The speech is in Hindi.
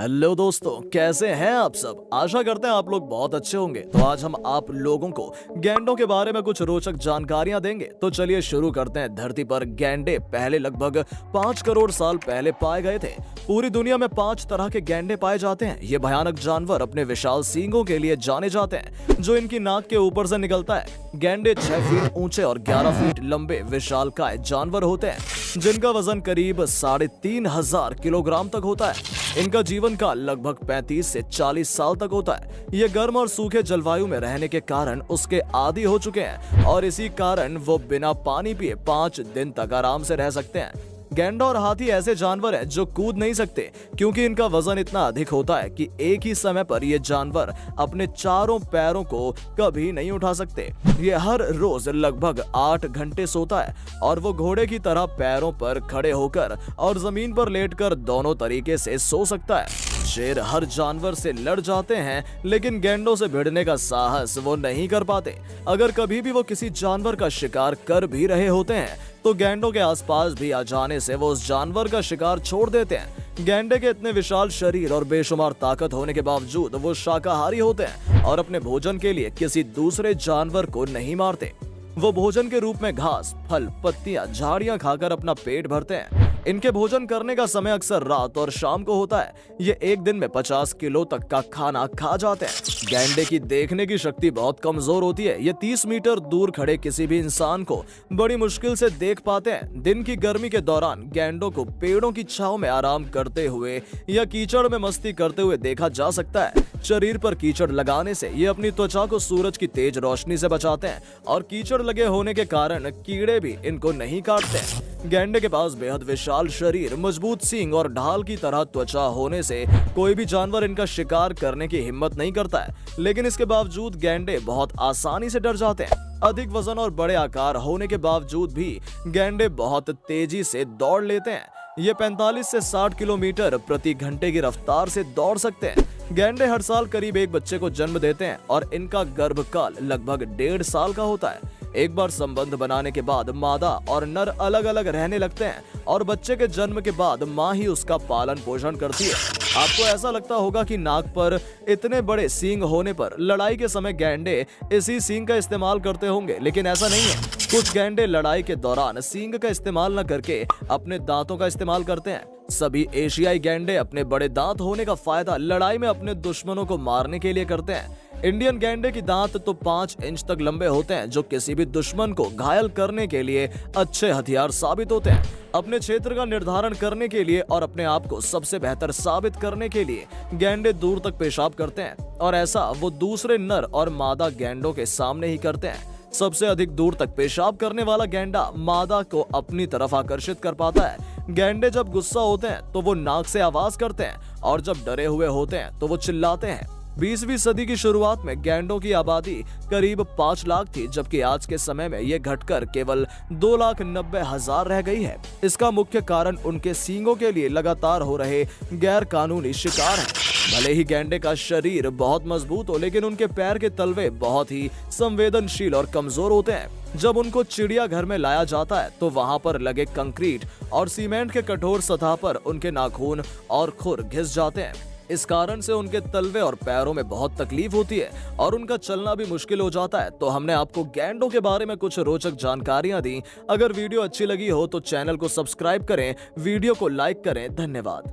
हेलो दोस्तों, कैसे हैं आप सब। आशा करते हैं आप लोग बहुत अच्छे होंगे। तो आज हम आप लोगों को गैंडों के बारे में कुछ रोचक जानकारियां देंगे। तो चलिए शुरू करते हैं। धरती पर गैंडे पहले लगभग 5 करोड़ साल पहले पाए गए थे। पूरी दुनिया में 5 तरह के गैंडे पाए जाते हैं। ये भयानक जानवर अपने विशाल सींगों के लिए जाने जाते हैं जो इनकी नाक के ऊपर से निकलता है। गैंडे 6 फीट ऊंचे और 11 फीट लंबे विशालकाय जानवर होते हैं जिनका वजन करीब 3,500 किलोग्राम तक होता है। इनका जीवन काल लगभग 35 से 40 साल तक होता है। ये गर्म और सूखे जलवायु में रहने के कारण उसके आदी हो चुके हैं और इसी कारण वो बिना पानी पिए 5 दिन तक आराम से रह सकते हैं। गैंडा और हाथी ऐसे जानवर हैं जो कूद नहीं सकते क्योंकि इनका वजन इतना अधिक होता है कि एक ही समय पर ये जानवर अपने चारों पैरों को कभी नहीं उठा सकते। ये हर रोज लगभग 8 घंटे सोता है और वो घोड़े की तरह पैरों पर खड़े होकर और जमीन पर लेटकर दोनों तरीके से सो सकता है। शेर हर जानवर से लड़ जाते हैं लेकिन गैंडों से भिड़ने का साहस वो नहीं कर पाते। अगर कभी भी वो किसी जानवर का शिकार कर भी रहे होते हैं तो गैंडों के आसपास भी आ जाने से वो उस जानवर का शिकार छोड़ देते हैं। गैंडे के इतने विशाल शरीर और बेशुमार ताकत होने के बावजूद वो शाकाहारी होते हैं और अपने भोजन के लिए किसी दूसरे जानवर को नहीं मारते। वो भोजन के रूप में घास, फल, पत्तियां, झाड़ियां खाकर अपना पेट भरते हैं। इनके भोजन करने का समय अक्सर रात और शाम को होता है। ये एक दिन में 50 किलो तक का खाना खा जाते हैं। गैंडे की देखने की शक्ति बहुत कमजोर होती है। ये 30 मीटर दूर खड़े किसी भी इंसान को बड़ी मुश्किल से देख पाते हैं। दिन की गर्मी के दौरान गैंडों को पेड़ों की छांव में आराम करते हुए या कीचड़ में मस्ती करते हुए देखा जा सकता है। शरीर पर कीचड़ लगाने से ये अपनी त्वचा को सूरज की तेज रोशनी से बचाते हैं और कीचड़ लगे होने के कारण कीड़े भी इनको नहीं काटते। गैंडे के पास बेहद विशाल शरीर, मजबूत सींग और ढाल की तरह त्वचा होने से कोई भी जानवर इनका शिकार करने की हिम्मत नहीं करता है। लेकिन इसके बावजूद गैंडे बहुत आसानी से डर जाते हैं। अधिक वजन और बड़े आकार होने के बावजूद भी गैंडे बहुत तेजी से दौड़ लेते हैं। ये 45 से 60 किलोमीटर प्रति घंटे की रफ्तार से दौड़ सकते हैं। गैंडे हर साल करीब एक बच्चे को जन्म देते हैं और इनका गर्भकाल लगभग 1.5 साल का होता है। एक बार संबंध बनाने के बाद मादा और नर अलग अलग रहने लगते हैं और बच्चे के जन्म के बाद मां ही उसका पालन पोषण करती है। आपको ऐसा लगता होगा कि नाक पर इतने बड़े सींग होने पर लड़ाई के समय गैंडे इसी सींग का इस्तेमाल करते होंगे, लेकिन ऐसा नहीं है। कुछ गैंडे लड़ाई के दौरान सींग का इस्तेमाल न करके अपने दांतों का इस्तेमाल करते हैं। सभी एशियाई गैंडे अपने बड़े दांत होने का फायदा लड़ाई में अपने दुश्मनों को मारने के लिए करते हैं। इंडियन गैंडे की दांत तो 5 इंच तक लंबे होते हैं जो किसी भी दुश्मन को घायल करने के लिए अच्छे हथियार साबित होते हैं। अपने क्षेत्र का निर्धारण करने के लिए और अपने आप को सबसे बेहतर साबित करने के लिए गैंडे दूर तक पेशाब करते हैं और ऐसा वो दूसरे नर और मादा गैंडों के सामने ही करते हैं। सबसे अधिक दूर तक पेशाब करने वाला गैंडा मादा को अपनी तरफ आकर्षित कर पाता है। गैंडे जब गुस्सा होते हैं तो वो नाक से आवाज करते हैं और जब डरे हुए होते हैं तो वो चिल्लाते हैं। 20वीं सदी की शुरुआत में गैंडों की आबादी करीब 5 लाख थी, जबकि आज के समय में ये घटकर केवल 2,90,000 रह गई है। इसका मुख्य कारण उनके सींगों के लिए लगातार हो रहे गैर कानूनी शिकार है। भले ही गैंडे का शरीर बहुत मजबूत हो, लेकिन उनके पैर के तलवे बहुत ही संवेदनशील और कमजोर होते हैं। जब उनको चिड़ियाघर में लाया जाता है तो वहां पर लगे कंक्रीट और सीमेंट के कठोर सतह पर उनके नाखून और खुर घिस जाते हैं। इस कारण से उनके तलवे और पैरों में बहुत तकलीफ होती है और उनका चलना भी मुश्किल हो जाता है। तो हमने आपको गैंडों के बारे में कुछ रोचक जानकारियां दी। अगर वीडियो अच्छी लगी हो तो चैनल को सब्सक्राइब करें, वीडियो को लाइक करें। धन्यवाद।